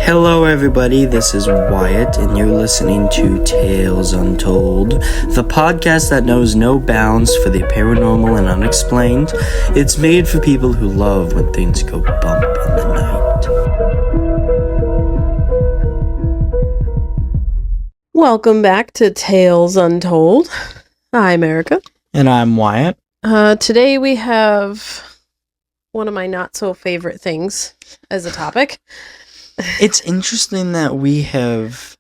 Hello everybody, this is Wyatt, and you're listening to Tales Untold, the podcast that knows no bounds for the paranormal and unexplained. It's made for people who love when things go bump in the night. Welcome back to Tales Untold. I'm Erica. And I'm Wyatt. Today we have one of my not so favorite things as a topic. It's interesting that we have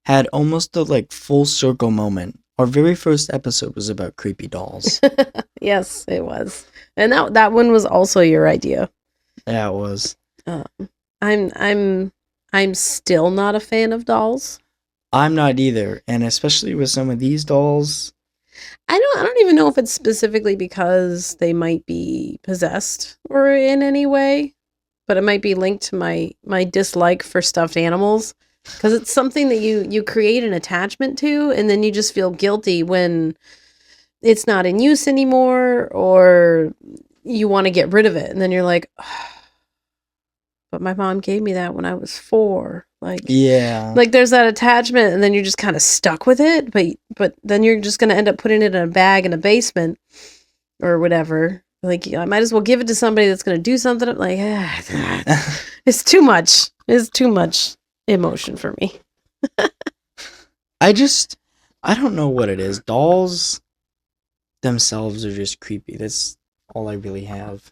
had almost a full circle moment. Our very first episode was about creepy dolls. Yes, it was, and that one was also your idea. Yeah, it was. I'm still not a fan of dolls. I'm not either, and especially with some of these dolls. I don't even know if it's specifically because they might be possessed or in any way. But it might be linked to my dislike for stuffed animals, because it's something that you create an attachment to, and then you just feel guilty when it's not in use anymore, or you want to get rid of it, and then you're like, oh, but my mom gave me that when I was 4. Yeah. There's that attachment, and then you're just kind of stuck with it, but then you're just going to end up putting it in a bag in a basement or whatever. I might as well give it to somebody that's going to do something. It's too much. It's too much emotion for me. I don't know what it is. Dolls themselves are just creepy. That's all I really have.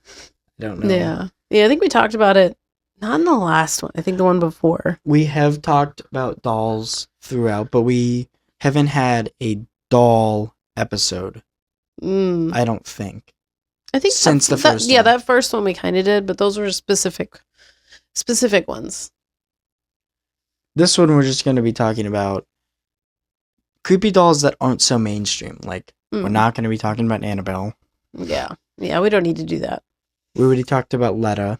I don't know. Yeah, I think we talked about it. Not in the last one. I think the one before. We have talked about dolls throughout, but we haven't had a doll episode. I don't think. I think since the first one. Yeah, that first one we kind of did, but those were specific ones. This one we're just going to be talking about creepy dolls that aren't so mainstream. We're not going to be talking about Annabelle. Yeah, we don't need to do that. We already talked about Letta.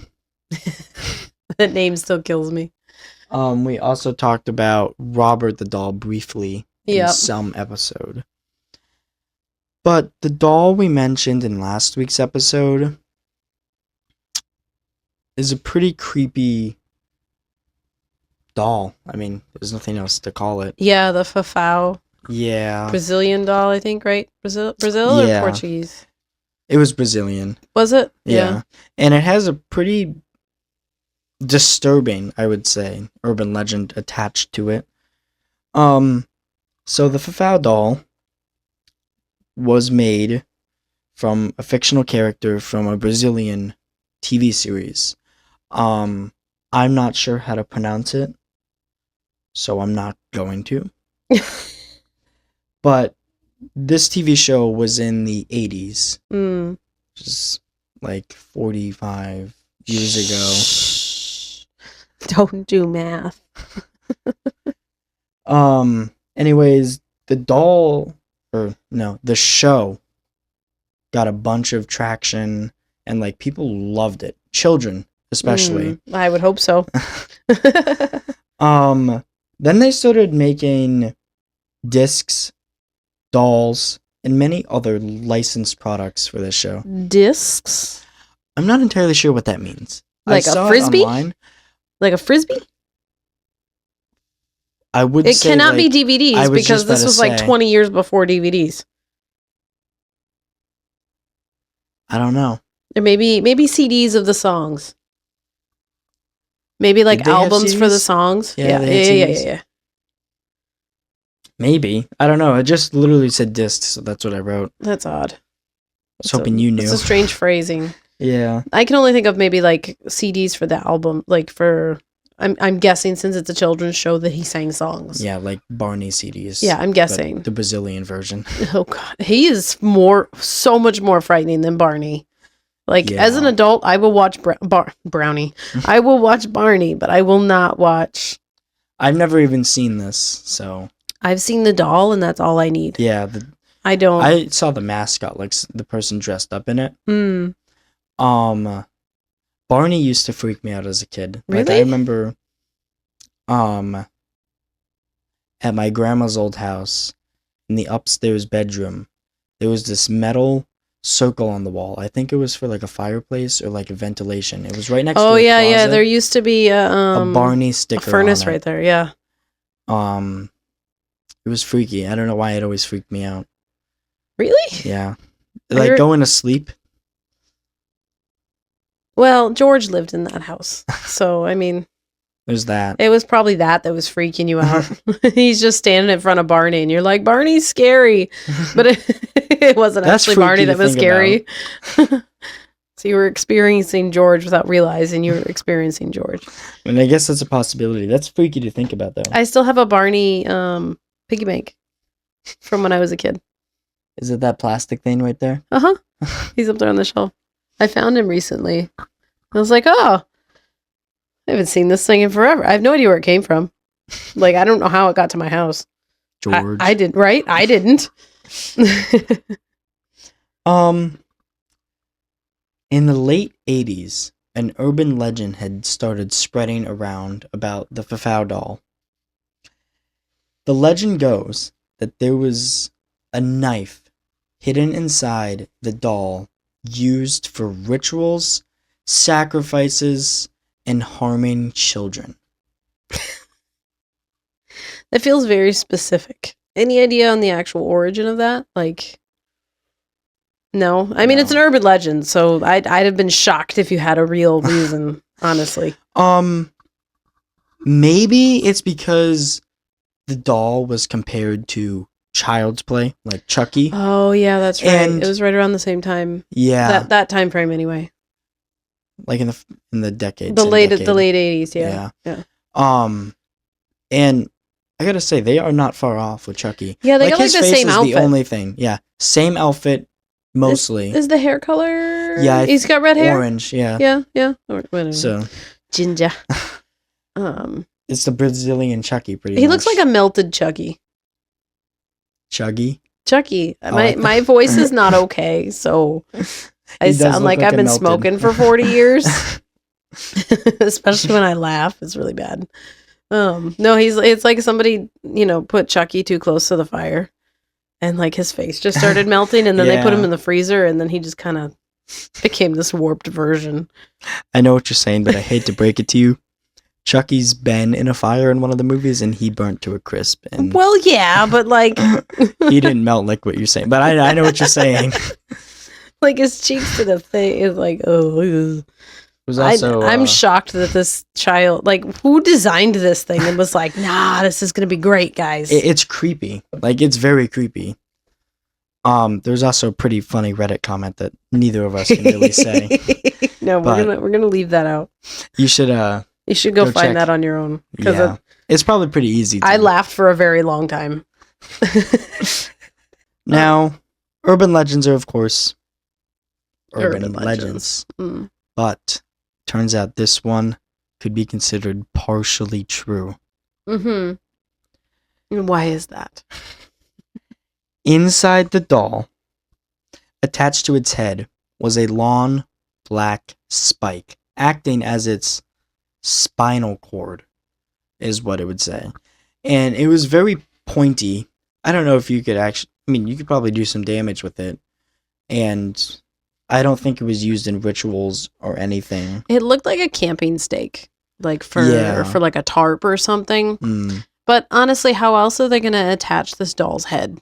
That name still kills me. We also talked about Robert the doll briefly in some episode. But the doll we mentioned in last week's episode is a pretty creepy doll. I mean, there's nothing else to call it. Yeah, the Fafau. Yeah. Brazilian doll, I think, right? Brazil or Portuguese? It was Brazilian. Was it? Yeah. And it has a pretty disturbing, I would say, urban legend attached to it. So the Fafau doll was made from a fictional character from a Brazilian TV series. I'm not sure how to pronounce it, so I'm not going to. But this TV show was in the 80s, which is 45 years ago. Don't do math. Anyways, the show got a bunch of traction, and people loved it. Children, especially. I would hope so. Then they started making discs, dolls, and many other licensed products for this show. Discs? I'm not entirely sure what that means. Like a frisbee? Like a frisbee? I would say it cannot be DVDs, because this was 20 years before DVDs. I don't know. Or maybe CDs of the songs. Maybe albums for the songs. Yeah. Maybe. I don't know. It just literally said discs, so that's what I wrote. That's odd. I was hoping you knew. It's a strange phrasing. Yeah. I can only think of maybe CDs for the album, for... I'm guessing, since it's a children's show, that he sang songs. Yeah, like Barney CDs. Yeah, I'm guessing. The Brazilian version. Oh, God. He is so much more frightening than Barney. As an adult, I will watch Brownie. I will watch Barney, but I will not watch... I've never even seen this, so... I've seen the doll, and that's all I need. Yeah. I saw the mascot, the person dressed up in it. Barney used to freak me out as a kid. Really? I remember at my grandma's old house, in the upstairs bedroom, there was this metal circle on the wall. I think it was for like a fireplace or like a ventilation. It was right next to Oh a yeah, yeah. closet. There used to be A Barney a sticker furnace on it. right there. Yeah. It was freaky. I don't know why it always freaked me out. Really? Yeah. Like going to sleep. Well, George lived in that house. So, I mean, There's that. it was probably that was freaking you out. He's just standing in front of Barney and you're like, Barney's scary. But it wasn't That's actually freaky Barney to that was think scary. So you were experiencing George without realizing you were experiencing George. And I guess that's a possibility. That's freaky to think about, though. I still have a Barney piggy bank from when I was a kid. Is it that plastic thing right there? Uh-huh. He's up there on the shelf. I found him recently. I was like, oh, I haven't seen this thing in forever. I have no idea where it came from. Like, I don't know how it got to my house. George. I didn't, right? I didn't. In the late 80s, an urban legend had started spreading around about the Fafau doll. The legend goes that there was a knife hidden inside the doll used for rituals, sacrifices, and harming children. It feels very specific. Any idea on the actual origin of that? Like, no. I mean, No. it's an urban legend, so I'd have been shocked if you had a real reason, honestly. Maybe it's because the doll was compared to Child's Play, like Chucky. Oh, yeah, that's right. And- It was right around the same time. Yeah, That time frame, anyway. like in the decade. The late decade. 80s, yeah. And I gotta say, they are not far off with Chucky. Yeah, they got, like, his the face same is outfit. the only thing. Yeah, same outfit, mostly. Is the hair color? Yeah, He's got red hair? Orange, yeah. Yeah. Or whatever. So Ginger. it's the Brazilian Chucky, pretty He much. looks like a melted Chucky. Chuggy. Chucky. Oh, I My voice is not okay, so I He does sound look like like I've a been melted. smoking for 40 years. Especially when I laugh. It's really bad. No, it's like somebody, put Chucky too close to the fire and like his face just started melting and then they put him Yeah. in the freezer and then he just kind of became this warped version. I know what you're saying, but I hate to break it to you. Chucky's been in a fire in one of the movies, and he burnt to a crisp. And Well, yeah, but like he didn't melt like what you're saying. But I know what you're saying. like his cheeks to the thing is like, oh, It was also, I'm shocked that this child, like, who designed this thing and was like, nah, this is gonna be great, guys. It's creepy. Like, it's very creepy. There's also a pretty funny Reddit comment that neither of us can really say. No, But- we're gonna leave that out. You should You should go Go find check. that on your own. Because yeah. It's probably pretty easy to. I laughed for a very long time. Now, urban legends are, of course, urban Urban legends. Mm. But turns out this one could be considered partially true. Mm-hmm. And why is that? Inside the doll, attached to its head, was a long black spike, acting as its spinal cord, is what it would say. And it was very pointy. I don't know if you could actually, you could probably do some damage with it. And I don't think it was used in rituals or anything. It looked like a camping stake, like for like a tarp or something. Mm, But honestly, how else are they going to attach this doll's head?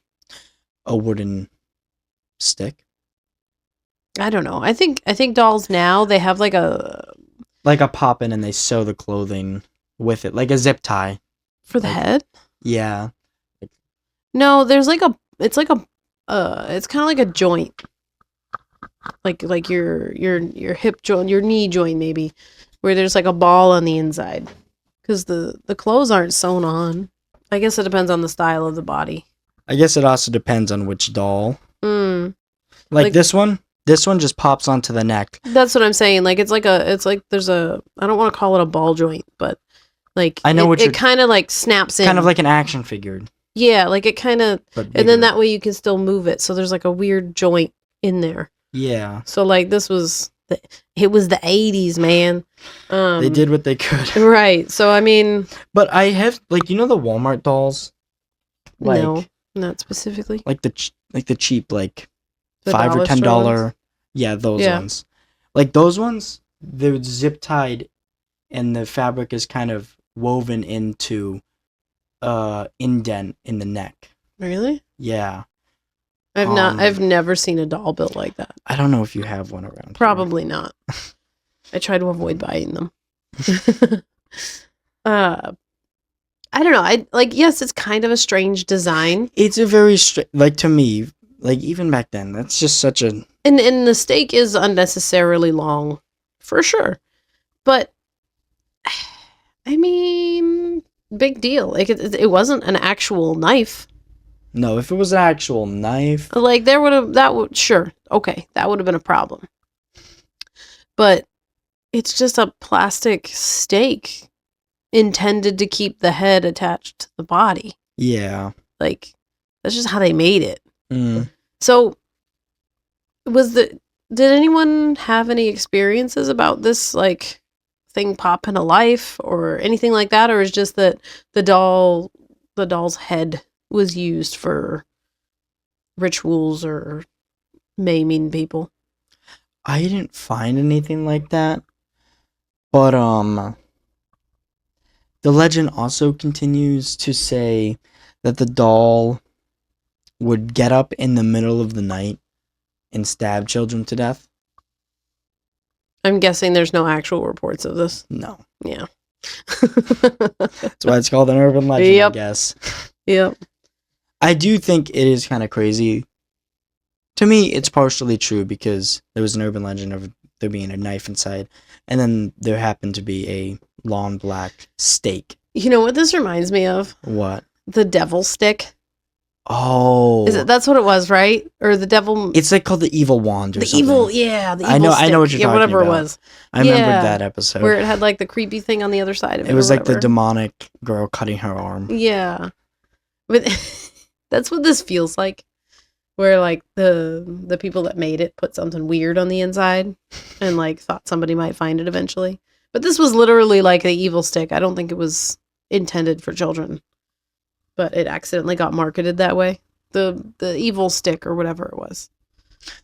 a wooden stick. I don't know. I think dolls now they have like a Poppin', and they sew the clothing with it, like a zip tie. for the head. Yeah. No, there's like a. It's like a. It's kind of like a joint. Like your hip joint, your knee joint maybe, where there's like a ball on the inside, because the clothes aren't sewn on. I guess it depends on the style of the body. I guess it also depends on which doll. Mm. Like this one just pops onto the neck. That's what I'm saying. Like it's like there's a. I don't want to call it a ball joint, but like I know what it kind of like snaps in. Kind of like an action figure. Yeah, like it kind of, But and then bigger. that way you can still move it. So there's like a weird joint in there. Yeah. So like this was it was the 80s, man. They did what they could. Right. So I mean, But I have the Walmart dolls? no, not specifically. Like the cheap The $5 or dollar $10. store ones? Yeah, those Yeah. ones. Like those ones, they're zip tied, and the fabric is kind of woven into indent in the neck. Really? Yeah. I've never seen a doll built like that. I don't know if you have one around here. Probably not. I try to avoid buying them. I don't know. Yes, it's kind of a strange design. It's a very like to me, like even back then, that's just such a And the steak is unnecessarily long, for sure. But I mean, big deal. Like it wasn't an actual knife. no. If it was an actual knife, Like that would have been a problem. But it's just a plastic steak intended to keep the head attached to the body. yeah. Like that's just how they made it. Mm. So did anyone have any experiences about this like thing popping to life or anything like that, or is just that the doll's head was used for rituals or maiming people? I didn't find anything like that, but the legend also continues to say that the doll would get up in the middle of the night and stab children to death. I'm guessing there's no actual reports of this. No. Yeah. That's why it's called an urban legend, Yep. I guess. Yep. I do think it is kind of crazy. To me, it's partially true because there was an urban legend of there being a knife inside, and then there happened to be a long black steak. You know what this reminds me of? What? The devil stick. Oh. That's what it was, right? Or the devil... It's like called the evil wand or the something. evil, yeah, the evil I know stick. what you're talking whatever about. it was. I remembered Yeah. that episode. Where it had like the creepy thing on the other side of it. It was or like the whatever. demonic girl cutting her arm. Yeah. But that's what this feels like. Where like the people that made it put something weird on the inside and like thought somebody might find it eventually. But this was literally like the evil stick. I don't think it was intended for children. But it accidentally got marketed that way. The evil stick or whatever it was.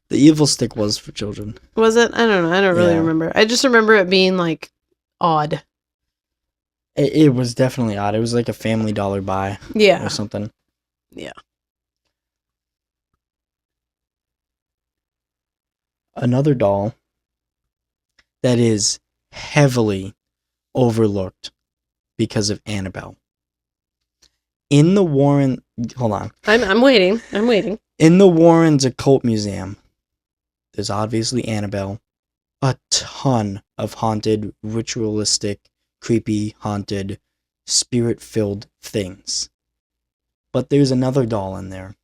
The evil stick was for children. Was it? I don't know. I don't really Yeah. remember. I just remember it being like odd. It was definitely odd. It was like a Family Dollar buy Yeah. or something. Yeah. Another doll that is heavily overlooked because of Annabelle. In the Warren... Hold on. I'm waiting. I'm waiting. In the Warren's Occult Museum, there's obviously Annabelle. A ton of haunted, ritualistic, creepy, haunted, spirit-filled things. But there's another doll in there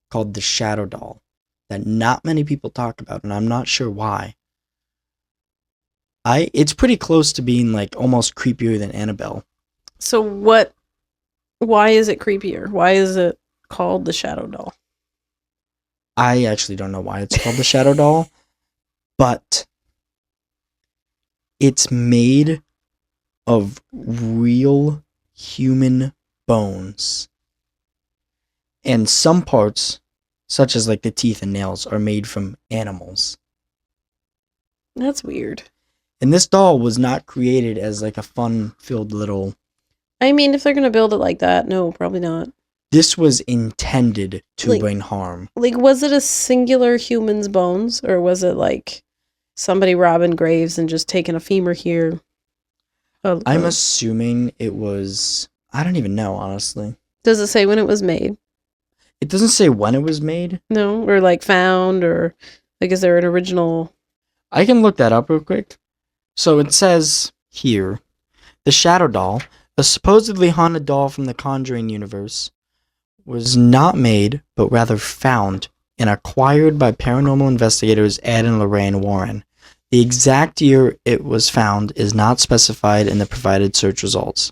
called the Shadow Doll that not many people talk about, and I'm not sure why. It's pretty close to being like almost creepier than Annabelle. So why is it creepier? Why is it called the Shadow Doll? I actually don't know why it's called the Shadow Doll, but it's made of real human bones. And some parts, such as like the teeth and nails, are made from animals. That's weird. And this doll was not created as like a fun-filled little... I mean, if they're going to build it like that, no, probably not. This was intended to Like- bring harm. Like, was it a singular human's bones? Or was it like somebody robbing graves and just taking a femur here? I'm assuming it was... I don't even know, honestly. Does it say when it was made? It doesn't say when it was made. No? Or like found? Or like, is there an original... I can look that up real quick. So it says here, the Shadow Doll, a supposedly haunted doll from the Conjuring universe, was not made, but rather found and acquired by paranormal investigators Ed and Lorraine Warren. The exact year it was found is not specified in the provided search results.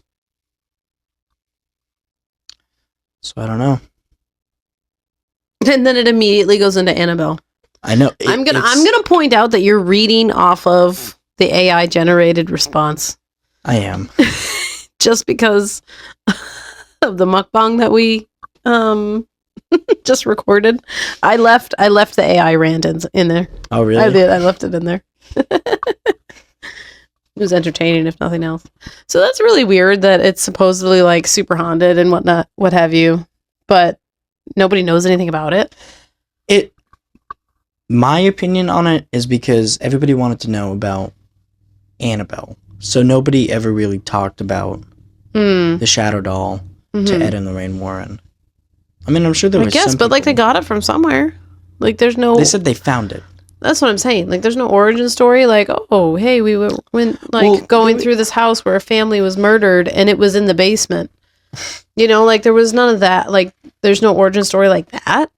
So I don't know. And then it immediately goes into Annabelle. I know. I'm gonna point out that you're reading off of the AI generated response. I am. Just because of the mukbang that we Just recorded. I left the AI rant in there. Oh, really? I did. I left it in there. It was entertaining, if nothing else. So that's really weird that it's supposedly like super haunted and whatnot, what have you, but nobody knows anything about it. My opinion on it is because everybody wanted to know about Annabelle, so nobody ever really talked about the shadow doll to Ed and Lorraine Warren. I mean, I'm sure there was. I guess, but like they got it from somewhere. Like there's no. They said they found it. That's what I'm saying. Like, there's no origin story. Like, oh, hey, we went going through this house where a family was murdered and it was in the basement. You know, like there was none of that. Like, there's no origin story like that.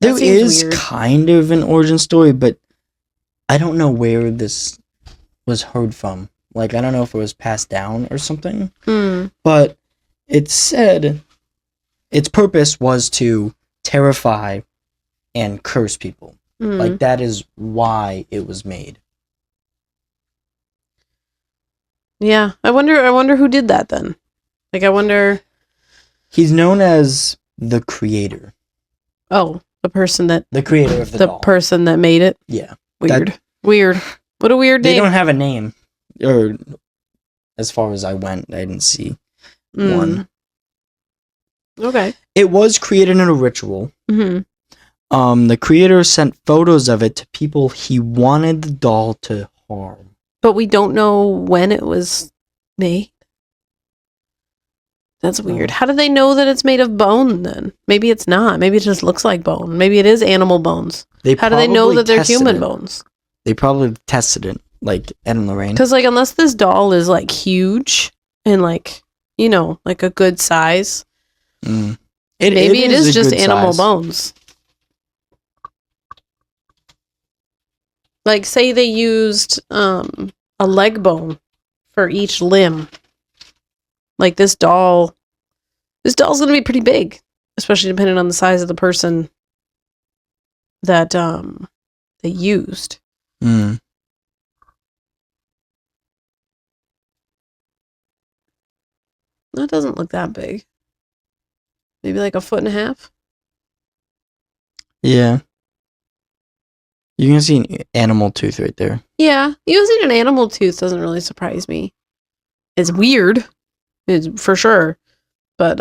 There is weird. Kind of an origin story, but I don't know where this was heard from. Like, I don't know if it was passed down or something. But it said its purpose was to terrify and curse people. Like, that is why it was made. Yeah. I wonder who did that then. Like, I wonder... He's known as the creator. Oh, the creator of the doll. The person that made it? Yeah. Weird. What a weird name. They don't have a name. Or, as far as I went, I didn't see one. Okay. It was created in a ritual. The creator sent photos of it to people he wanted the doll to harm. But we don't know when it was made. That's weird. How do they know that it's made of bone then? Maybe it's not. Maybe it just looks like bone. Maybe it is animal bones. How do they know that they're human bones? They probably tested it, like Ed and Lorraine. Because, like, unless this doll is, like, huge and, like, you know, like a good size, maybe it is just animal bones. Like, say they used a leg bone for each limb. Like, this doll's going to be pretty big, especially depending on the size of the person that they used. That doesn't look that big. Maybe like 1.5 feet. Yeah. You can see an animal tooth right there. Yeah, using an animal tooth doesn't really surprise me. It's weird. It's for sure. But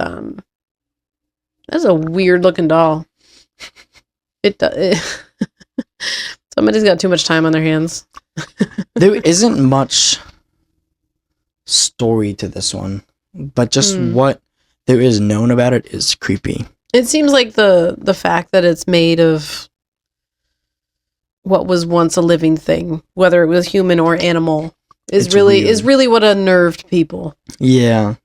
that's a weird looking doll. Somebody's got too much time on their hands. There isn't much story to this one, but just what there is known about it is creepy. It seems like the fact that it's made of what was once a living thing, whether it was human or animal, is really what unnerved people. Yeah.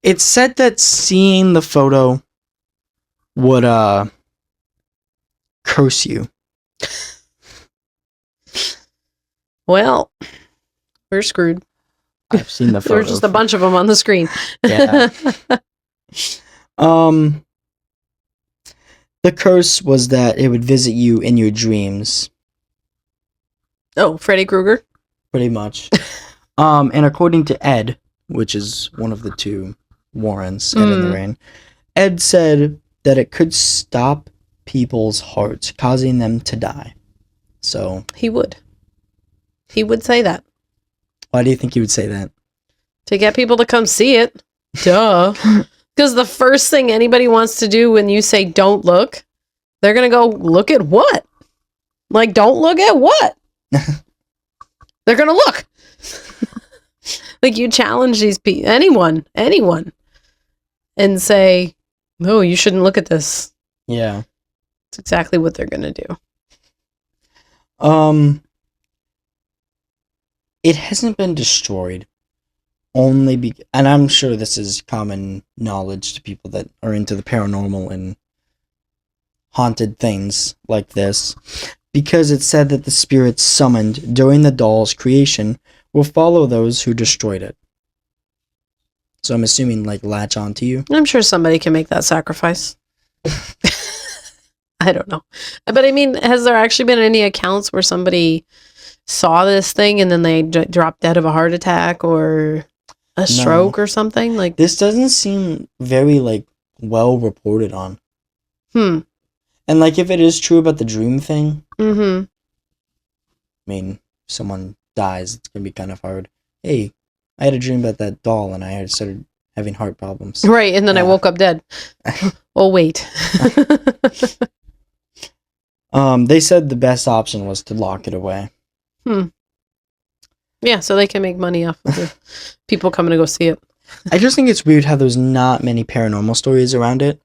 It's said that seeing the photo would curse you. Well, we're screwed. I've seen the photo. There's just a bunch of them on the screen. Yeah. The curse was that it would visit you in your dreams. Oh, Freddy Krueger? Pretty much. And according to Ed, which is one of the two Warrens, Ed and Lorraine, Ed said that it could stop people's hearts, causing them to die. So he would say that. Why do you think he would say that? To get people to come see it. Duh. Because the first thing anybody wants to do when you say don't look, they're going to go, look at what? Like, don't look at what? They're going to look. Like, you challenge these people, anyone, and say, no, you shouldn't look at this. Yeah. It's exactly what they're going to do. It hasn't been destroyed. And I'm sure this is common knowledge to people that are into the paranormal and haunted things like this, because it said that the spirits summoned during the doll's creation will follow those who destroyed it. So I'm assuming, like, latch onto you. I'm sure somebody can make that sacrifice. I don't know. But I mean, has there actually been any accounts where somebody saw this thing and then they dropped dead of a heart attack or... a stroke or something? Like, this doesn't seem very, like, well reported on. And like, if it is true about the dream thing, I if someone dies, it's gonna be kind of hard. Hey, I had a dream about that doll, and I started having heart problems. Right, and then I woke up dead. Oh, wait. They said the best option was to lock it away. Yeah, so they can make money off of the people coming to go see it. I just think it's weird how there's not many paranormal stories around it.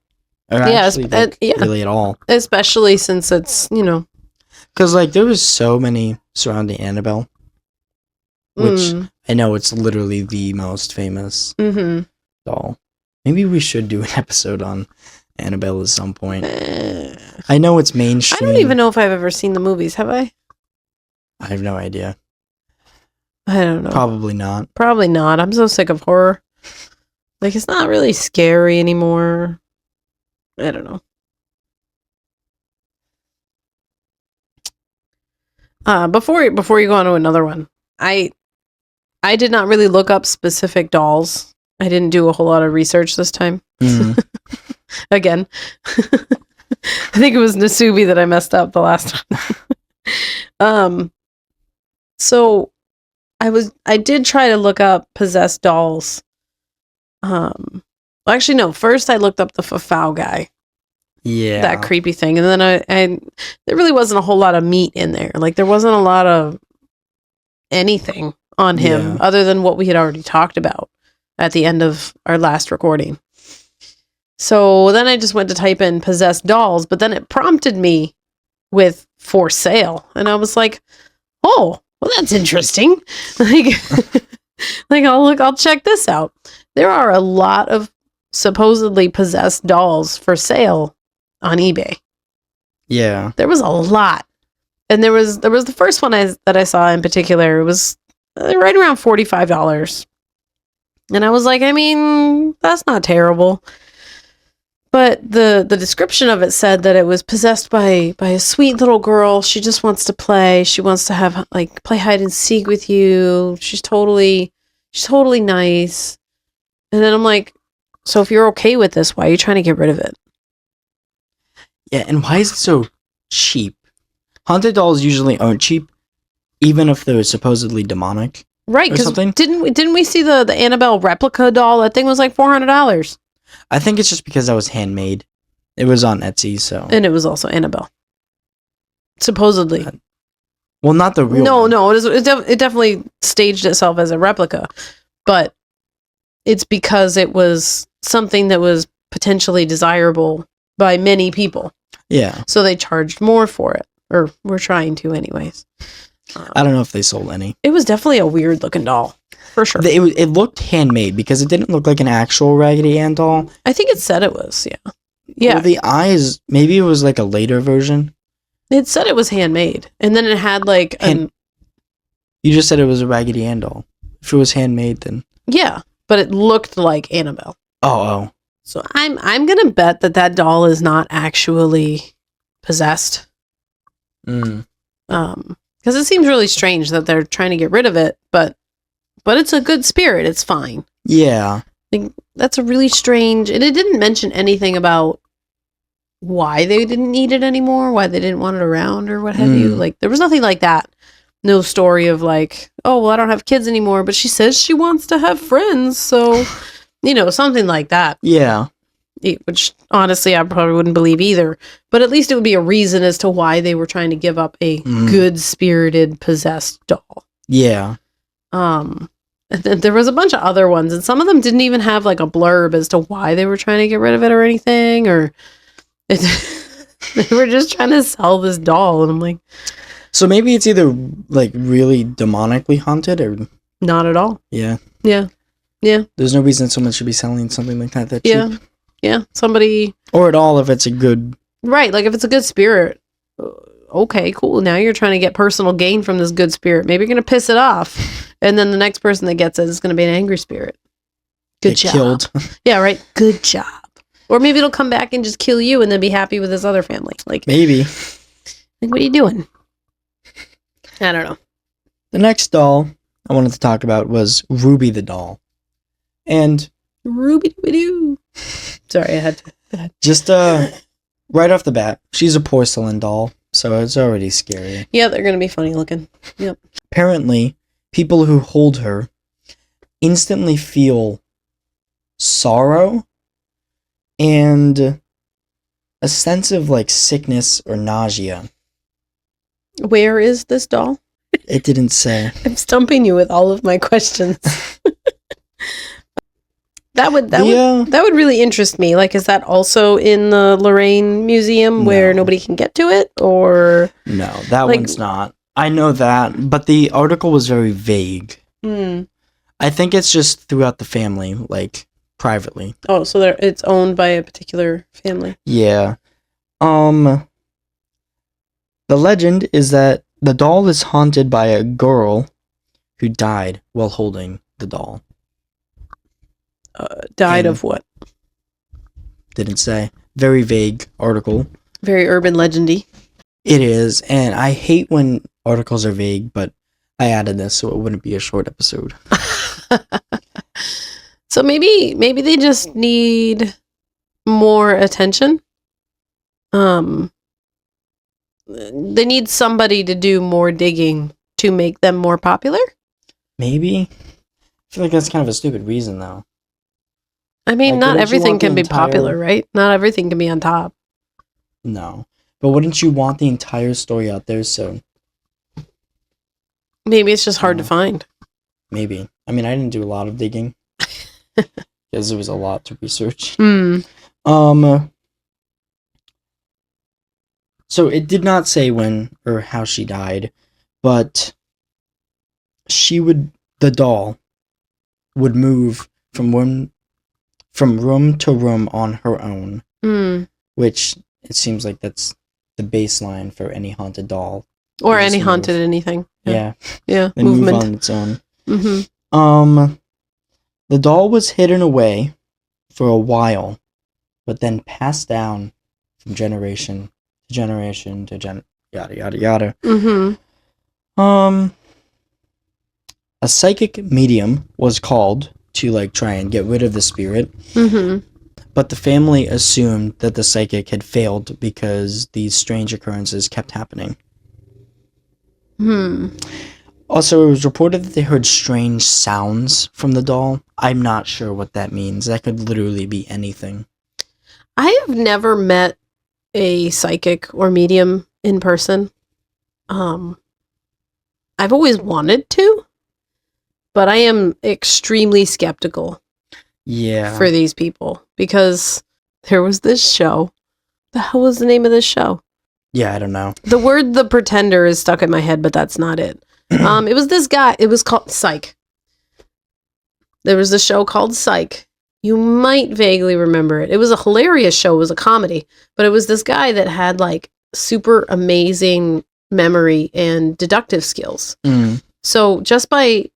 Really at all. Especially since it's, Because, like, there was so many surrounding Annabelle. Which, I know it's literally the most famous doll. Maybe we should do an episode on Annabelle at some point. I know it's mainstream. I don't even know if I've ever seen the movies, have I? I have no idea. I don't know. Probably not. Probably not. I'm so sick of horror. Like, it's not really scary anymore. I don't know. Before you go on to another one, I did not really look up specific dolls. I didn't do a whole lot of research this time. Again. I think it was Nasubi that I messed up the last time. So I did try to look up possessed dolls. Actually, no. First, I looked up the Fafau guy. Yeah. That creepy thing. And then there really wasn't a whole lot of meat in there. Like, there wasn't a lot of anything on him other than what we had already talked about at the end of our last recording. So then I just went to type in possessed dolls, but then it prompted me with for sale. And I was like, oh, well, that's interesting. Like, I'll check this out. There are a lot of supposedly possessed dolls for sale on eBay. Yeah. There was a lot. And there was the first one that I saw in particular. It was right around $45. And I was like, that's not terrible. But the description of it said that it was possessed by a sweet little girl. She just wants to play. She wants to have play hide and seek with you. She's totally nice. And then I'm like, so if you're okay with this, why are you trying to get rid of it? Yeah, and why is it so cheap? Haunted dolls usually aren't cheap, even if they're supposedly demonic. Right, because didn't we see the Annabelle replica doll? That thing was like $400. I think it's just because that was handmade. It was on Etsy, so. And it was also Annabelle. Supposedly. Well, not the real one. No, it definitely staged itself as a replica. But it's because it was something that was potentially desirable by many people. Yeah. So they charged more for it. Or were trying to anyways. I don't know if they sold any. It was definitely a weird looking doll. For sure. It looked handmade because it didn't look like an actual Raggedy Ann doll. I think it said it was, yeah. Yeah. Well, the eyes, maybe it was like a later version. It said it was handmade. And then it had You just said it was a Raggedy Ann doll. If it was handmade, then. Yeah, but it looked like Annabelle. Oh. So I'm gonna bet that doll is not actually possessed. Because it seems really strange that they're trying to get rid of it, but it's a good spirit. It's fine. Yeah. That's a really strange... And it didn't mention anything about why they didn't need it anymore, why they didn't want it around or what have you. Like, there was nothing like that. No story of like, oh, well, I don't have kids anymore, but she says she wants to have friends, so... something like that. Yeah. Which, honestly, I probably wouldn't believe either. But at least it would be a reason as to why they were trying to give up a good-spirited, possessed doll. Yeah. And then there was a bunch of other ones, and some of them didn't even have, like, a blurb as to why they were trying to get rid of it or anything, or... they were just trying to sell this doll, and I'm like... So maybe it's either, like, really demonically haunted, or... Not at all. Yeah. Yeah. Yeah. There's no reason someone should be selling something like that cheap. Yeah. Somebody... Or at all if it's a good... Right. Like, if it's a good spirit. Okay, cool. Now you're trying to get personal gain from this good spirit. Maybe you're going to piss it off. And then the next person that gets it is going to be an angry spirit. Good job. Killed. Yeah, right. Good job. Or maybe it'll come back and just kill you and then be happy with his other family. Like, maybe. Like, what are you doing? I don't know. The next doll I wanted to talk about was Ruby the doll. And Ruby-doo. Sorry, I had to. Go ahead. just right off the bat, she's a porcelain doll, so it's already scary. Yeah, they're going to be funny looking. Yep. Apparently, people who hold her instantly feel sorrow and a sense of like sickness or nausea. Where is this doll? It didn't say. I'm stumping you with all of my questions. That would really interest me. Like, is that also in the Lorraine Museum where nobody can get to it, or no? That one's not. I know that, but the article was very vague. I think it's just throughout the family, like privately. Oh, so it's owned by a particular family. Yeah. The legend is that the doll is haunted by a girl who died while holding the doll. Died of what? Didn't say. Very vague article. Very urban legendy. It is, and I hate when articles are vague, but I added this so it wouldn't be a short episode. So maybe they just need more attention. They need somebody to do more digging to make them more popular. Maybe. I feel like that's kind of a stupid reason, though. I mean, Like, not wouldn't you everything want the can be entire- popular, right? Not everything can be on top. No. But wouldn't you want the entire story out there? So Maybe it's just hard to find. maybe. I mean, I didn't do a lot of digging because it was a lot to research. So it did not say when or how she died, but the doll would move from room to room on her own, which it seems like that's the baseline for any haunted doll. Or They any just haunted move. anything. Yeah. Yeah. They move Movement. on its own. Mm-hmm. The doll was hidden away for a while, but then passed down from generation to generation to yada yada yada. Mm-hmm. A psychic medium was called to like try and get rid of the spirit, but the family assumed that the psychic had failed because these strange occurrences kept happening. Also, it was reported that they heard strange sounds from the doll. I'm not sure what that means. That could literally be anything. I have never met a psychic or medium in person. I've always wanted to, but I am extremely skeptical for these people because there was this show. The hell was the name of this show? Yeah, I don't know. The word "The Pretender" is stuck in my head, but that's not it. It was this guy. It was called Psych. There was a show called Psych. You might vaguely remember it. It was a hilarious show. It was a comedy, but it was this guy that had like super amazing memory and deductive skills. So just by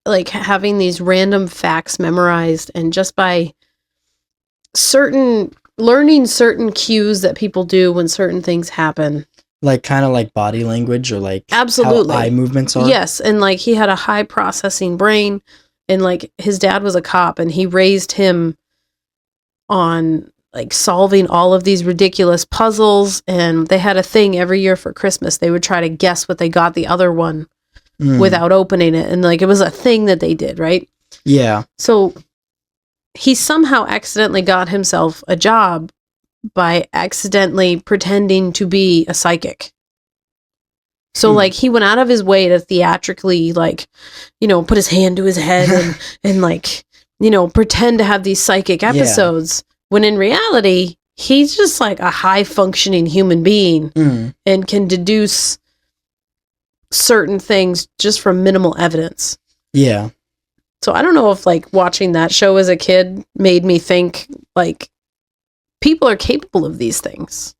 like having these random facts memorized and just by learning certain cues that people do when certain things happen. Like kind of like body language or like Absolutely. how eye movements are. Yes, and like he had a high processing brain, and like his dad was a cop, and he raised him on like solving all of these ridiculous puzzles. And they had a thing every year for Christmas. They would try to guess what they got the other one without opening it, and like it was a thing that they did, right? Yeah. So he somehow accidentally got himself a job by accidentally pretending to be a psychic. So like he went out of his way to theatrically like, put his hand to his head and like, pretend to have these psychic episodes when in reality, he's just like a high functioning human being and can deduce certain things just from minimal evidence. Yeah. So I don't know if like watching that show as a kid made me think like people are capable of these things.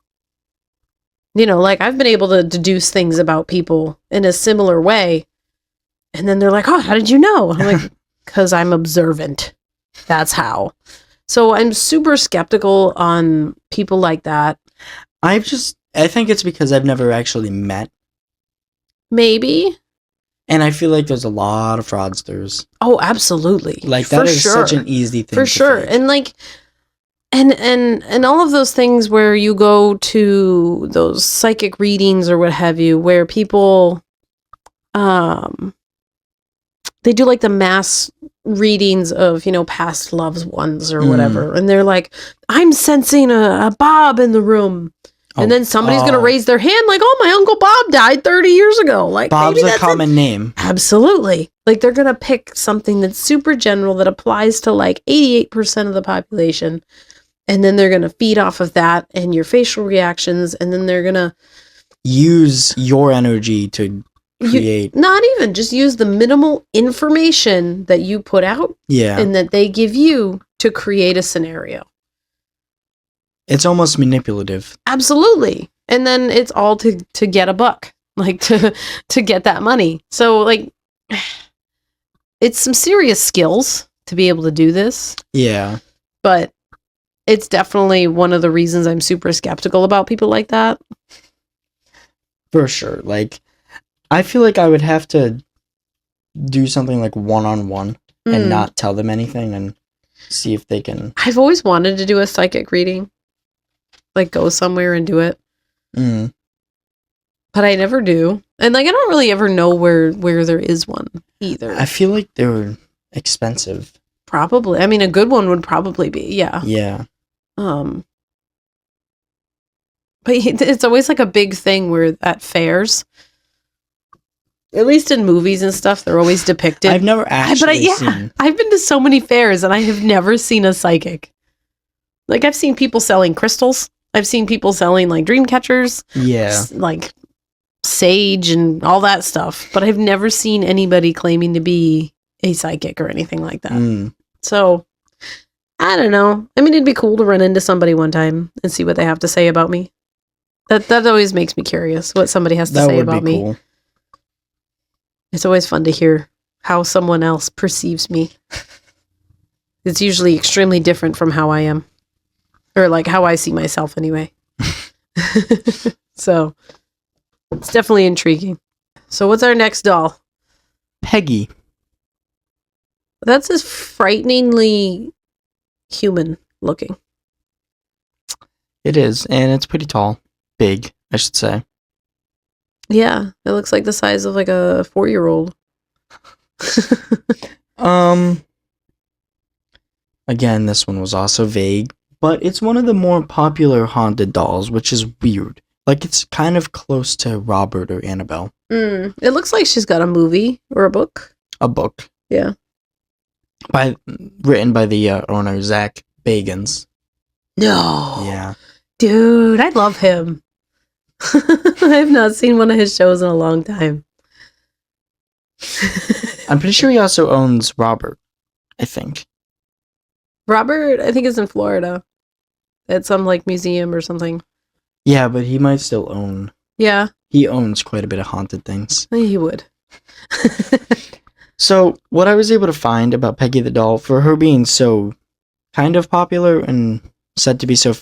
Like I've been able to deduce things about people in a similar way. And then they're like, oh, how did you know? I'm like, because I'm observant. That's how. So I'm super skeptical on people like that. I think it's because I've never actually met. Maybe. And I feel like there's a lot of fraudsters. Oh, absolutely. Like, that is such an easy thing for to sure. fake. And like, and all of those things where you go to those psychic readings or what have you, where people, they do like the mass readings of, past loved ones or whatever. And they're like, I'm sensing a Bob in the room. And then somebody's going to raise their hand like, oh, my Uncle Bob died 30 years ago. Like, Bob's a common name. Absolutely. Like, they're going to pick something that's super general that applies to like 88% of the population. And then they're going to feed off of that and your facial reactions. And then they're going to use your energy to create. Not even, just use the minimal information that you put out. Yeah. And that they give you to create a scenario. It's almost manipulative. Absolutely. And then it's all to get a buck, like to get that money. So like, it's some serious skills to be able to do this. Yeah. But it's definitely one of the reasons I'm super skeptical about people like that. For sure. Like, I feel like I would have to do something like one-on-one and not tell them anything and see if they can. I've always wanted to do a psychic reading. Like, go somewhere and do it. But I never do. And like, I don't really ever know where there is one either. I feel like they're expensive. Probably. I mean, a good one would probably be, yeah. Yeah. But it's always like a big thing where at fairs, at least in movies and stuff, they're always depicted. I've never actually seen. I've been to so many fairs and I have never seen a psychic. Like, I've seen people selling crystals. I've seen people selling like dream catchers. Yeah. Like sage and all that stuff. But I've never seen anybody claiming to be a psychic or anything like that. So, I don't know. I mean, it'd be cool to run into somebody one time and see what they have to say about me. That always makes me curious what somebody has to say about me. Cool. It's always fun to hear how someone else perceives me. It's usually extremely different from how I am. Or like how I see myself anyway. So, it's definitely intriguing. So what's our next doll? Peggy. That's as frighteningly human looking. It is, and it's pretty tall. Big, I should say. Yeah, it looks like the size of like a 4-year-old. Again, this one was also vague, but it's one of the more popular haunted dolls, which is weird. Like, it's kind of close to Robert or Annabelle. It looks like she's got a movie or a book. A book. Yeah. Written by the owner, Zach Bagans. No. Yeah. Dude, I love him. I have not seen one of his shows in a long time. I'm pretty sure he also owns Robert, I think. Robert, I think, is in Florida. At some, like, museum or something. Yeah, but he might still own. Yeah. He owns quite a bit of haunted things. He would. So, what I was able to find about Peggy the doll, for her being so kind of popular and said to be so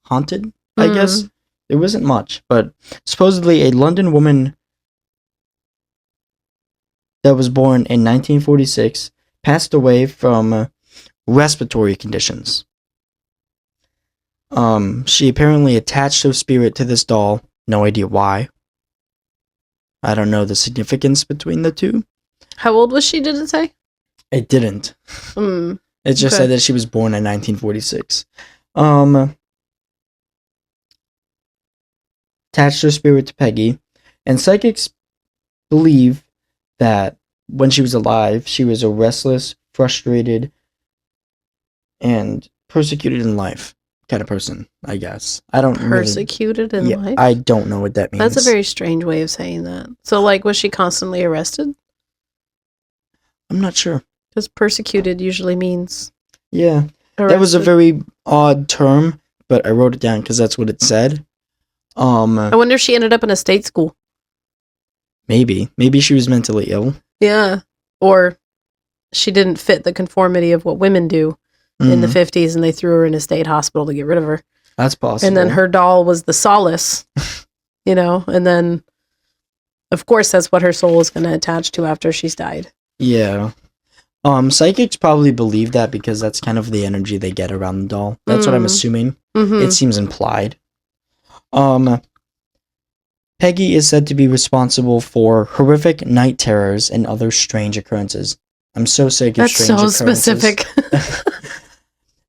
haunted, I guess, there wasn't much. But supposedly a London woman that was born in 1946 passed away from respiratory conditions. She apparently attached her spirit to this doll. No idea why. I don't know the significance between the two. How old was she, did it say? It didn't. It just said that she was born in 1946. Attached her spirit to Peggy. And psychics believe that when she was alive, she was a restless, frustrated, and persecuted in life kind of person, I guess. I don't persecuted in life? I don't know what that means. That's a very strange way of saying that. So, like, was she constantly arrested? I'm not sure. Because persecuted usually means... Yeah. Arrested. That was a very odd term, but I wrote it down because that's what it said. I wonder if she ended up in a state school. Maybe. Maybe she was mentally ill. Yeah. Or she didn't fit the conformity of what women do in the 50s, and they threw her in a state hospital to get rid of her. That's possible. And then her doll was the solace, and then of course, that's what her soul is going to attach to after she's died. Yeah. Psychics probably believe that because that's kind of the energy they get around the doll. That's what I'm assuming. Mm-hmm. It seems implied. Peggy is said to be responsible for horrific night terrors and other strange occurrences. I'm so sick of That's strange so occurrences. specific.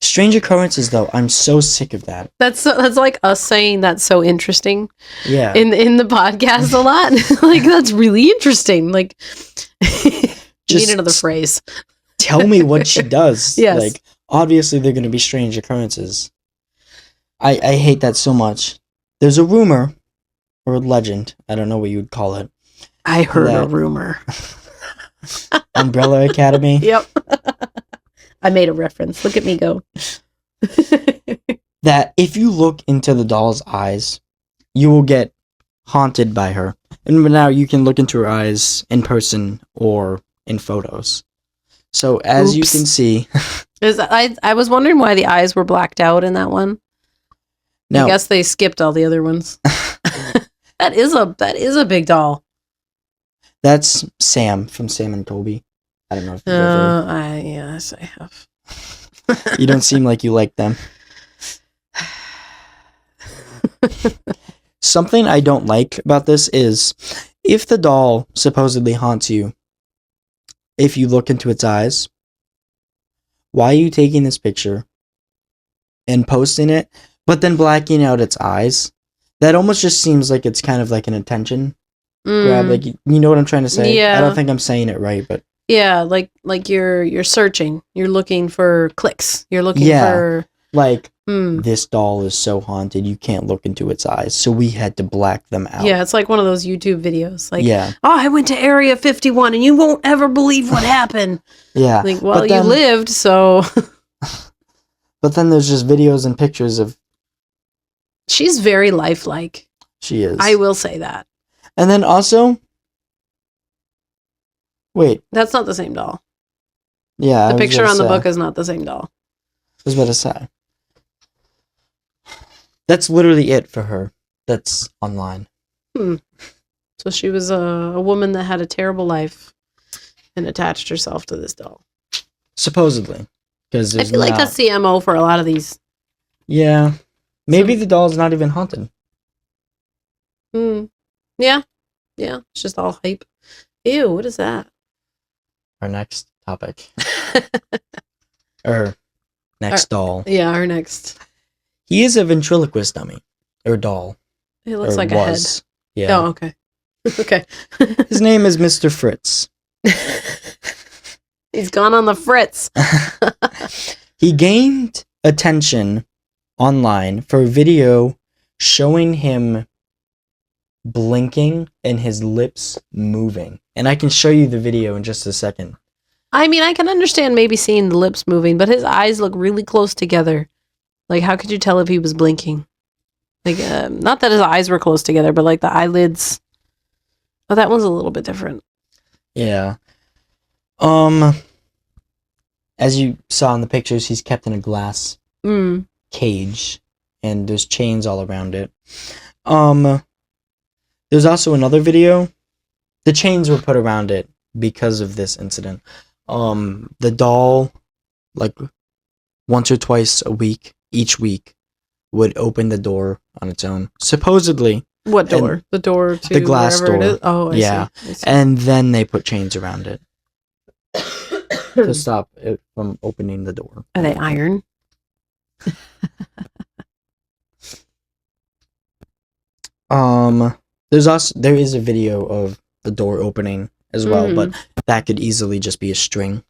Strange occurrences, though, I'm so sick of that. That's like us saying that's so interesting. Yeah. In the podcast a lot. Like, that's really interesting. Like, you need another phrase. Tell me what she does. Yes. Like, obviously, they're going to be strange occurrences. I hate that so much. There's a rumor, or a legend, I don't know what you would call it. I heard a rumor. Umbrella Academy? Yep. I made a reference. Look at me go. That if you look into the doll's eyes, you will get haunted by her. And now you can look into her eyes in person or in photos. So as you can see... I was wondering why the eyes were blacked out in that one. Now, I guess they skipped all the other ones. That is a big doll. That's Sam from Sam and Toby. I don't know if you've ever... Yes, I have. You don't seem like you like them. Something I don't like about this is if the doll supposedly haunts you, if you look into its eyes, why are you taking this picture and posting it, but then blacking out its eyes? That almost just seems like it's kind of like an attention grab. Like, you know what I'm trying to say? Yeah. I don't think I'm saying it right, but yeah, like you're searching. You're looking for clicks. You're looking for like this doll is so haunted you can't look into its eyes, so we had to black them out. Yeah, it's like one of those YouTube videos. Like, yeah. Oh, I went to Area 51 and you won't ever believe what happened. Yeah. Like, well, you lived, so. But then there's just videos and pictures of. She's very lifelike. She is. I will say that. And then also. Wait. That's not the same doll. Yeah. The picture on the book is not the same doll. I was about to say. That's literally it for her. That's online. So she was a woman that had a terrible life and attached herself to this doll. Supposedly. Because I feel like that's the MO for a lot of these. Yeah. Maybe the doll's not even haunted. Yeah. Yeah. It's just all hype. Ew, what is that? Our next topic. Next doll. Yeah, our next. He is a ventriloquist dummy. Or doll. It looks like a head. Yeah. Oh, okay. Okay. His name is Mr. Fritz. He's gone on the fritz. He gained attention online for a video showing him blinking and his lips moving. And I can show you the video in just a second. I mean, I can understand maybe seeing the lips moving, but his eyes look really close together. Like, how could you tell if he was blinking? Like, not that his eyes were close together, but like the eyelids. Oh, that one's a little bit different. Yeah. As you saw in the pictures, he's kept in a glass cage, and there's chains all around it. There's also another video. The chains were put around it because of this incident. The doll, like once or twice a week, each week, would open the door on its own. Supposedly. What door? The door to the glass door. It is? Oh, I see. And then they put chains around it to stop it from opening the door. Are they iron? There is a video of the door opening as well, but that could easily just be a string.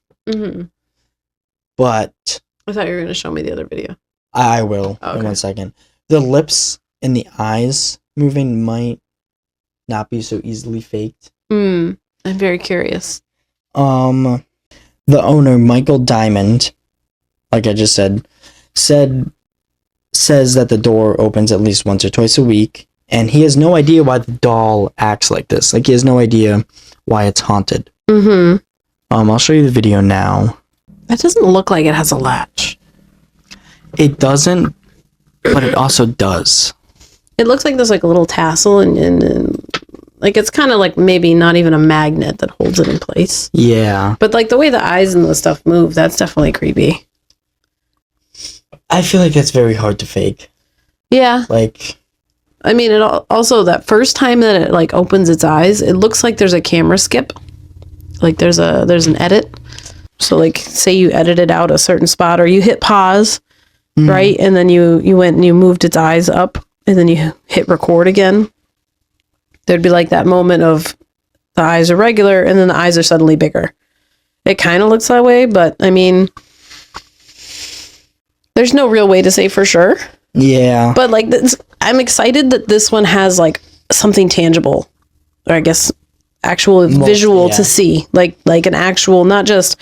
But I thought you were going to show me the other video. I will in 1 second. The lips and the eyes moving might not be so easily faked. I'm very curious. The owner, Michael Diamond, like I just says that the door opens at least once or twice a week, and he has no idea why the doll acts like this. Like, he has no idea why it's haunted. I'll show you the video now. That doesn't look like it has a latch. It doesn't, but it also does. It looks like there's like a little tassel and Like, it's kind of like maybe not even a magnet that holds it in place. Yeah. But, like, the way the eyes and the stuff move, that's definitely creepy. I feel like that's very hard to fake. Yeah. Like, I mean, it also, that first time that it, like, opens its eyes, it looks like there's a camera skip. Like, there's an edit. So, like, say you edited out a certain spot, or you hit pause, right? And then you went and you moved its eyes up, and then you hit record again. There'd be like that moment of the eyes are regular and then the eyes are suddenly bigger. It kind of looks that way, but I mean, there's no real way to say for sure. yeah. But like, I'm excited that this one has like something tangible, or I guess actual visual to see, like an actual, not just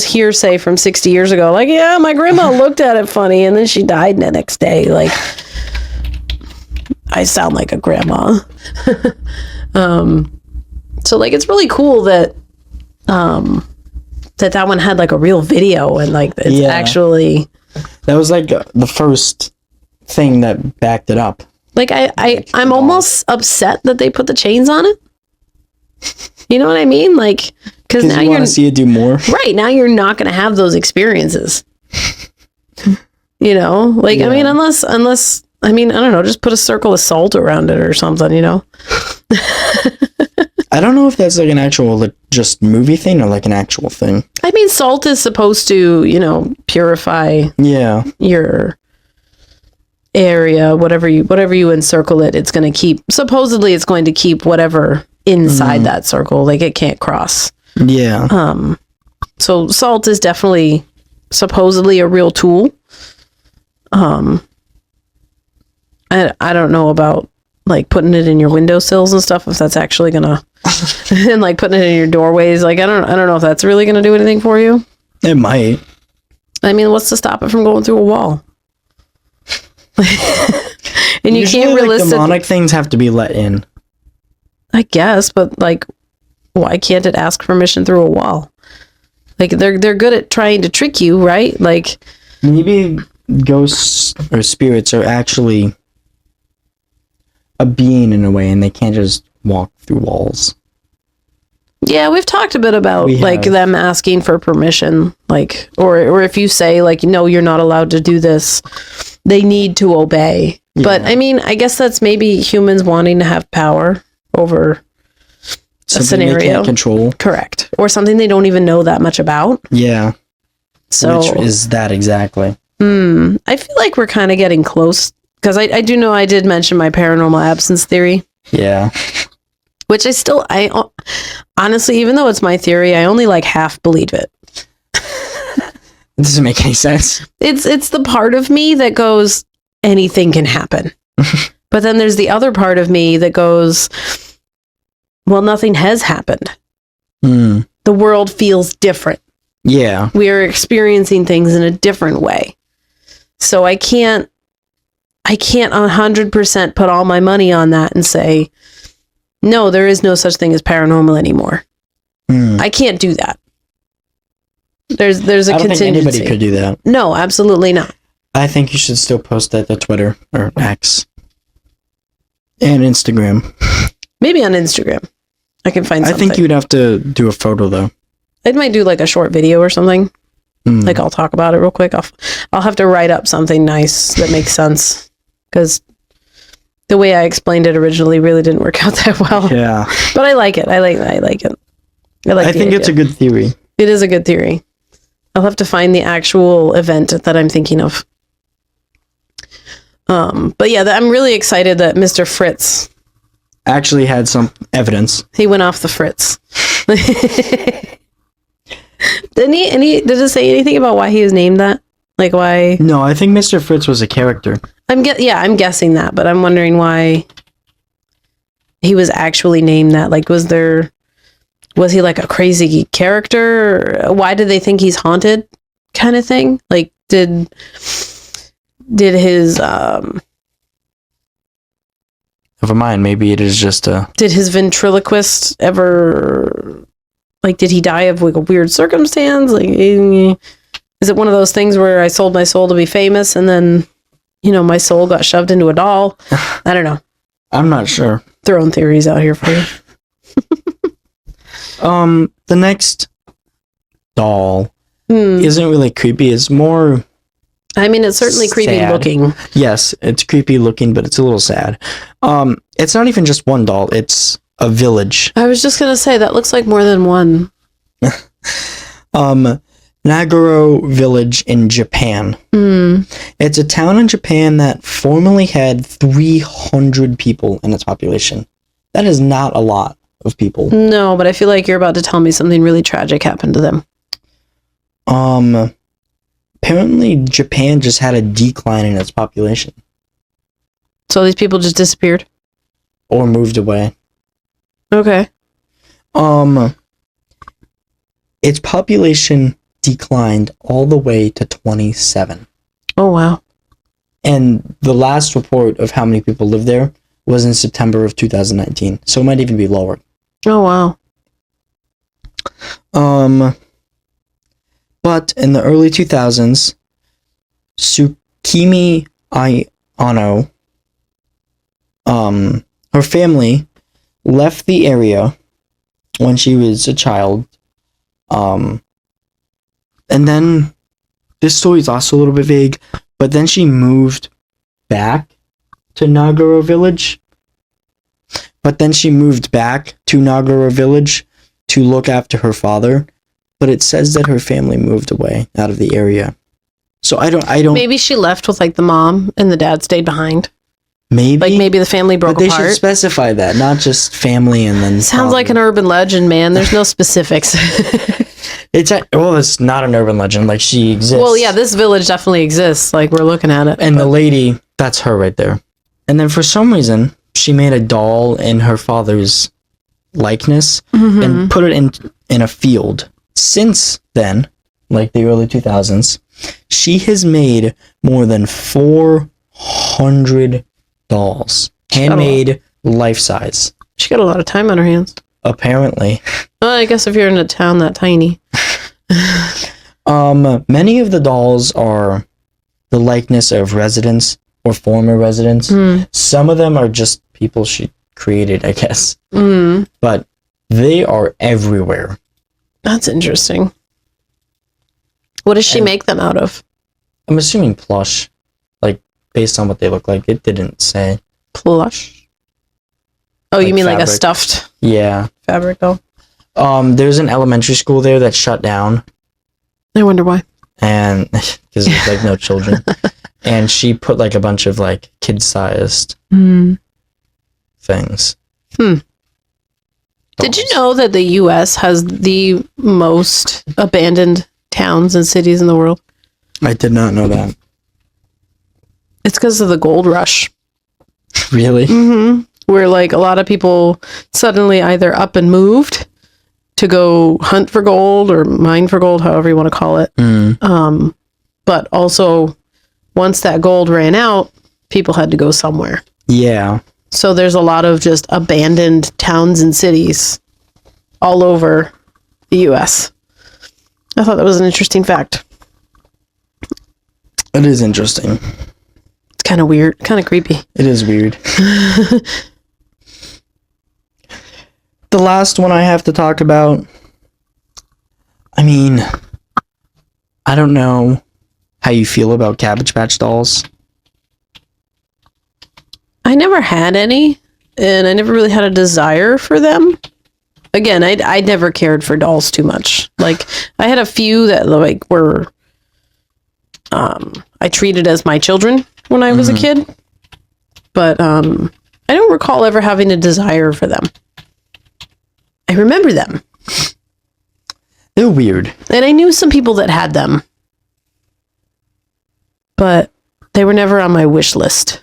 hearsay from 60 years ago. Like, yeah, my grandma looked at it funny and then she died the next day. Like, I sound like a grandma. So like, it's really cool that that one had like a real video, and like it's actually, that was like the first thing that backed it up. like, I'm almost upset that they put the chains on it. You know what I mean? Like, because now you want to see it do more. Right, now you're not going to have those experiences. You know, like, I mean, unless I mean, I don't know, just put a circle of salt around it or something, you know? I don't know if that's like an actual, like, just movie thing or like an actual thing. I mean, salt is supposed to, you know, purify your area, whatever you encircle it, it's going to keep, supposedly it's going to keep whatever inside that circle, like it can't cross. Yeah. So salt is definitely supposedly a real tool. I don't know about like putting it in your windowsills and stuff, if that's actually gonna and like putting it in your doorways. Like, I don't know if that's really gonna do anything for you. It might. I mean, what's to stop it from going through a wall? And you can't realistically, demonic things have to be let in. I guess, but like, why can't it ask permission through a wall? Like, they're good at trying to trick you, right? Like, maybe ghosts or spirits are actually a being in a way, and they can't just walk through walls. yeah, we've talked a bit about like them asking for permission, like, or if you say like, no, you're not allowed to do this, they need to obey. Yeah. But I mean, I guess that's maybe humans wanting to have power over a scenario they can't control. Correct. Or something they don't even know that much about. Yeah. So which is that exactly? I feel like we're kind of getting close, because I do know I did mention my paranormal absence theory. Yeah. Which I honestly, even though it's my theory, I only like half believe it. It doesn't make any sense. It's the part of me that goes, anything can happen. But then there's the other part of me that goes, well, nothing has happened. The world feels different. Yeah. We are experiencing things in a different way. So I can't 100% put all my money on that and say, no, there is no such thing as paranormal anymore. I can't do that. There's a contingency. I don't think anybody could do that. No, absolutely not. I think you should still post that to Twitter or X and Instagram. Maybe on Instagram. I can find something. I think you'd have to do a photo though. I might do like a short video or something. Like, I'll talk about it real quick. I'll have to write up something nice that makes sense, because the way I explained it originally really didn't work out that well. Yeah. But I like it. I like it. I think it's a good theory. It is a good theory. I'll have to find the actual event that I'm thinking of. But yeah, I'm really excited that Mr. Fritz actually had some evidence. He went off the Fritz. Did it say anything about why he was named that? Like, why? No, I think Mr. Fritz was a character. I'm guessing that, but I'm wondering why he was actually named that. Like, was he like a crazy character? Why did they think he's haunted? Kind of thing. Like, did his never mind, maybe it is just did his ventriloquist ever, like, did he die of like a weird circumstance? Like, is it one of those things where I sold my soul to be famous and then, you know, my soul got shoved into a doll? I don't know. I'm not sure. Throwing theories out here for you. The next doll isn't really creepy. It's more... I mean, it's certainly creepy sad. looking. Yes, it's creepy looking, but it's a little sad. It's not even just one doll. It's a village. I was just going to say, that looks like more than one. Nagoro Village in Japan. It's a town in Japan that formerly had 300 people in its population. That is not a lot of people. No, but I feel like you're about to tell me something really tragic happened to them. Apparently Japan just had a decline in its population. So these people just disappeared? Or moved away. Okay. Its population declined all the way to 27. Oh, wow. And the last report of how many people live there was in September of 2019. So it might even be lower. Oh, wow. But in the early 2000s, Tsukimi Ano, her family left the area when she was a child. And then this story is also a little bit vague, but then she moved back to Nagoro Village. To look after her father, but it says that her family moved away out of the area. So I don't. Maybe she left with like the mom and the dad stayed behind. Maybe. Like maybe the family broke but they apart. should specify that, not just family and then. Sounds like an urban legend, man. There's no specifics. It's not an urban legend. Like, she exists. Well, yeah, this village definitely exists. Like, we're looking at it. And the lady, that's her right there. And then for some reason, she made a doll in her father's likeness and put it in a field. Since then, like the early 2000s, she has made more than 400 dolls. Handmade, life-size. She got a lot of time on her hands. Apparently. Well, I guess if you're in a town that tiny. Many of the dolls are the likeness of residents or former residents. Some of them are just people she created, I guess. But they are everywhere. That's interesting. What does she make them out of? I'm assuming plush. Like, based on what they look like. It didn't say. Plush? Oh, Like you mean fabric. like a stuffed Yeah. fabric doll? There's an elementary school there that shut down. I wonder why. And because there's like no children. And she put like a bunch of like kid-sized things. Did you know that the U.S. has the most abandoned towns and cities in the world? I did not know that. It's because of the gold rush. Really? Where like a lot of people suddenly either up and moved to go hunt for gold or mine for gold, however you want to call it. But also, once that gold ran out, people had to go somewhere. Yeah. So there's a lot of just abandoned towns and cities all over the U.S. I thought that was an interesting fact. It is interesting. It's kind of weird, kind of creepy. It is weird. The last one I have to talk about, I mean, I don't know how you feel about Cabbage Patch dolls. I never had any, and I never really had a desire for them. Again, I never cared for dolls too much. Like, I had a few that like were, I treated as my children when I was a kid, but I don't recall ever having a desire for them. I remember them. They're weird. And I knew some people that had them, but they were never on my wish list.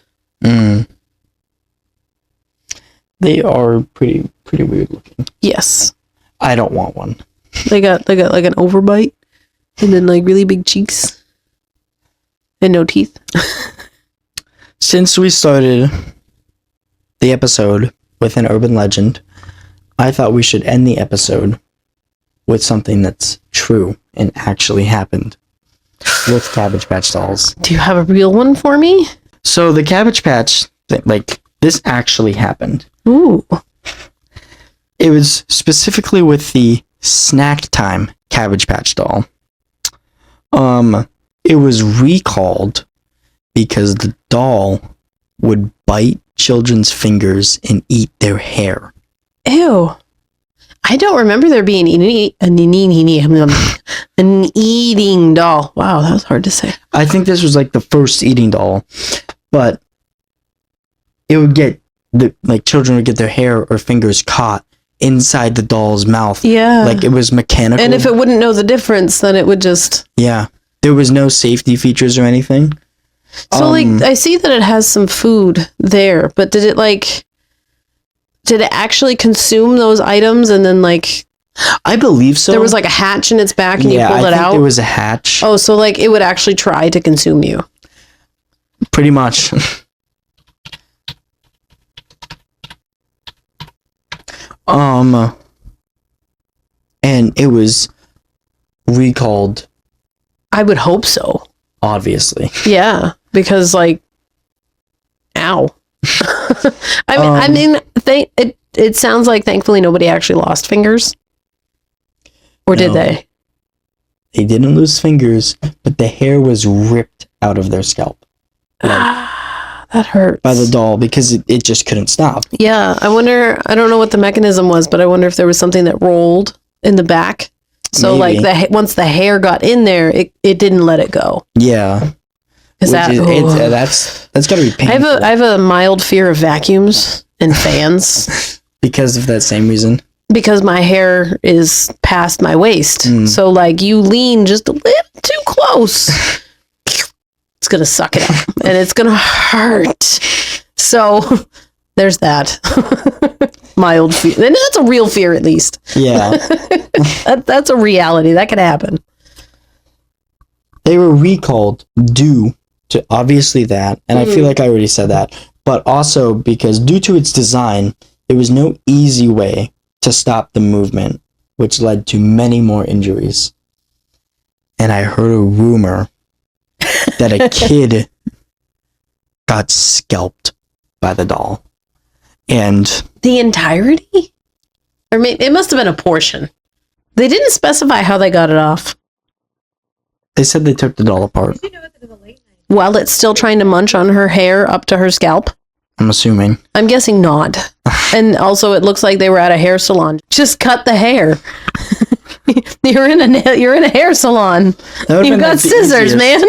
They are pretty weird looking. Yes. I don't want one. They got like an overbite and then like really big cheeks and no teeth. Since we started the episode with an urban legend, I thought we should end the episode with something that's true and actually happened with Cabbage Patch dolls. Do you have a real one for me? So the Cabbage Patch, like this actually happened. Ooh. It was specifically with the Snack Time Cabbage Patch doll. It was recalled because the doll would bite children's fingers and eat their hair. Ew. I don't remember there being an eating doll. Wow, that was hard to say. I think this was like the first eating doll, but it would get children would get their hair or fingers caught inside the doll's mouth. Yeah. Like it was mechanical. And if it wouldn't know the difference, then it would just... Yeah. There was no safety features or anything. So I see that it has some food there, but did it actually consume those items and then I believe so. there was a hatch in its back and you pulled it out? There was a hatch. Oh, so it would actually try to consume you. Pretty much. And it was recalled. I would hope so. Obviously. Yeah, because ow. I mean, it sounds like thankfully nobody actually lost fingers. Or did they? They didn't lose fingers, but the hair was ripped out of their scalp. That hurts. By the doll because it just couldn't stop. Yeah, I don't know what the mechanism was, but I wonder if there was something that rolled in the back. So Maybe. once the hair got in there, it didn't let it go. Yeah. That's gotta be painful. I have a mild fear of vacuums and fans. Because of that same reason. Because my hair is past my waist. So you lean just a little too close. It's going to suck it up and it's going to hurt. So there's that. Mild fear. And that's a real fear at least. Yeah. That's a reality. That could happen. They were recalled due to obviously that. And I feel like I already said that. But also because due to its design, there was no easy way to stop the movement, which led to many more injuries. And I heard a rumor that a kid got scalped by the doll. And the entirety? Or maybe it must have been a portion. They didn't specify how they got it off. They said they took the doll apart. While it's still trying to munch on her hair up to her scalp? I'm assuming. I'm guessing not. And also it looks like they were at a hair salon. Just cut the hair. You're in a hair salon. You've got scissors, man.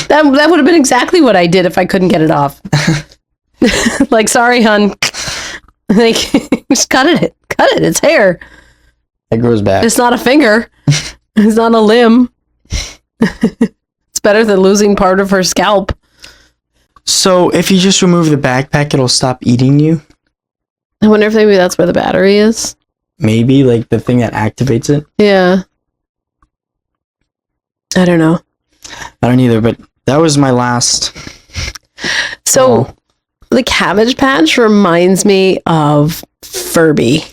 That would have been exactly what I did if I couldn't get it off. Sorry, hun. Just cut it. Cut it. It's hair. It grows back. It's not a finger. It's not a limb. It's better than losing part of her scalp. So if you just remove the backpack, it'll stop eating you? I wonder if maybe that's where the battery is. Maybe, the thing that activates it? Yeah. I don't know. I don't either, but that was my last. So, the Cabbage Patch reminds me of Furby.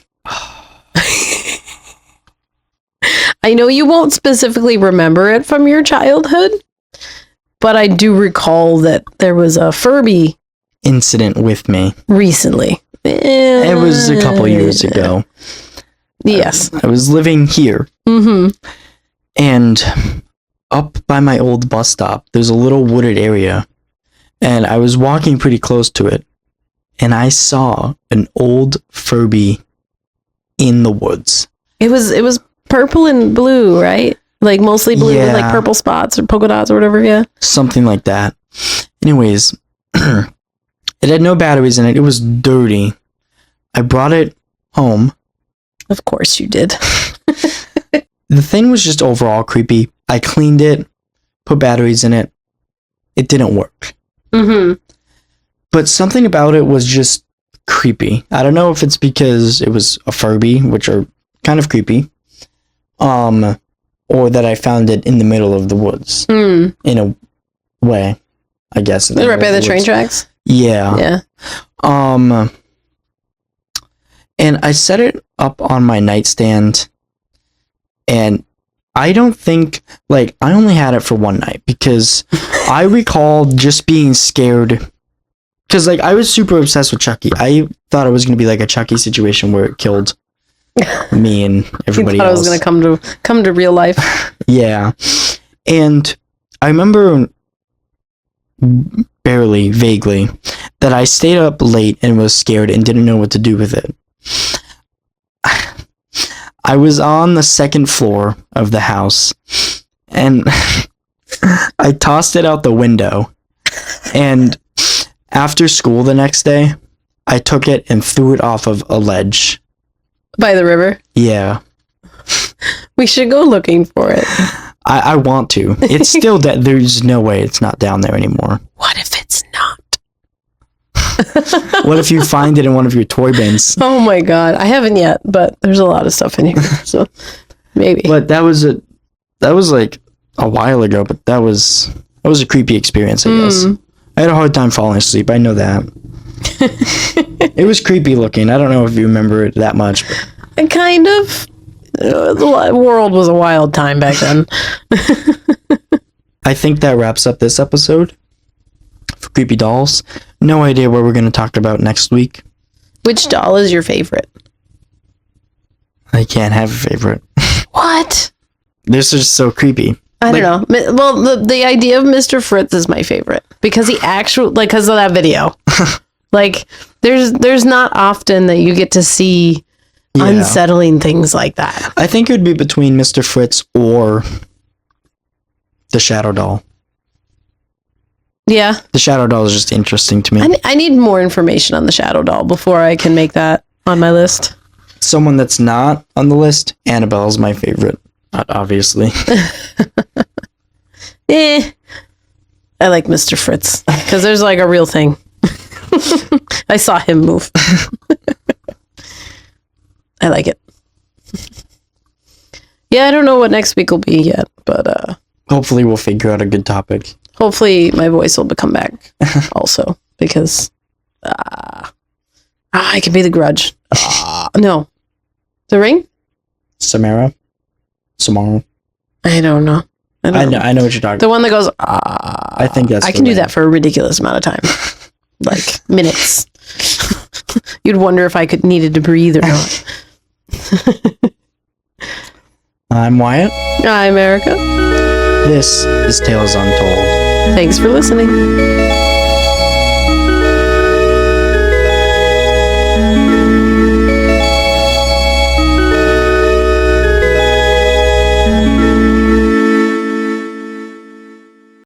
I know you won't specifically remember it from your childhood, but I do recall that there was a Furby incident with me recently. It was a couple years ago. Yes. I was living here. Mm-hmm. And up by my old bus stop, there's a little wooded area. And I was walking pretty close to it. And I saw an old Furby in the woods. It was purple and blue, right? Mostly blue with Yeah. purple spots or polka dots or whatever, yeah. Something like that. Anyways, it had no batteries in it. It was dirty. I brought it home. Of course you did. The thing was just overall creepy. I cleaned it, put batteries in it. It didn't work. Mm-hmm. But something about it was just creepy. I don't know if it's because it was a Furby, which are kind of creepy, or that I found it in the middle of the woods. In a way, I guess. Right by the train tracks? Yeah. Yeah. And I set it up on my nightstand, and I don't think, I only had it for one night, because I recall just being scared Because, like, I was super obsessed with Chucky. I thought it was going to be, like, a Chucky situation where it killed me and everybody you thought else. it was going to come to real life. Yeah. And I remember barely, vaguely, that I stayed up late and was scared and didn't know what to do with it. I was on the second floor of the house, and I tossed it out the window. And after school the next day, I took it and threw it off of a ledge. By the river? Yeah. We should go looking for it. I want to. It's still dead. There's no way it's not down there anymore. What if it's not? What if you find it in one of your toy bins? Oh my god. I haven't yet, but there's a lot of stuff in here. So maybe. But that was like a while ago, but that was a creepy experience, I guess. I had a hard time falling asleep. I know that. It was creepy looking. I don't know if you remember it that much. But. Kind of. The world was a wild time back then. I think that wraps up this episode for Creepy Dolls. No idea what we're going to talk about next week. Which doll is your favorite? I can't have a favorite. What? This is so creepy. I don't know. Well, the idea of Mr. Fritz is my favorite because he actually, like, because of that video. Like, there's not often that you get to see unsettling things like that. I think it would be between Mr. Fritz or the Shadow Doll. Yeah. The Shadow Doll is just interesting to me. I need more information on the Shadow Doll before I can make that on my list. Someone that's not on the list, Annabelle is my favorite, obviously. I like Mr. Fritz because there's like a real thing. I saw him move. I like it. Yeah, I don't know what next week will be yet, but hopefully we'll figure out a good topic. Hopefully my voice will come back also because I can be the Grudge. No. The Ring? Samara? I don't know. I know what you're talking about. The one that goes, I think that's I can do that for a ridiculous amount of time. Like minutes. You'd wonder if I needed to breathe or not. I'm Wyatt. I'm Erica. This is Tales Untold. Thanks for listening.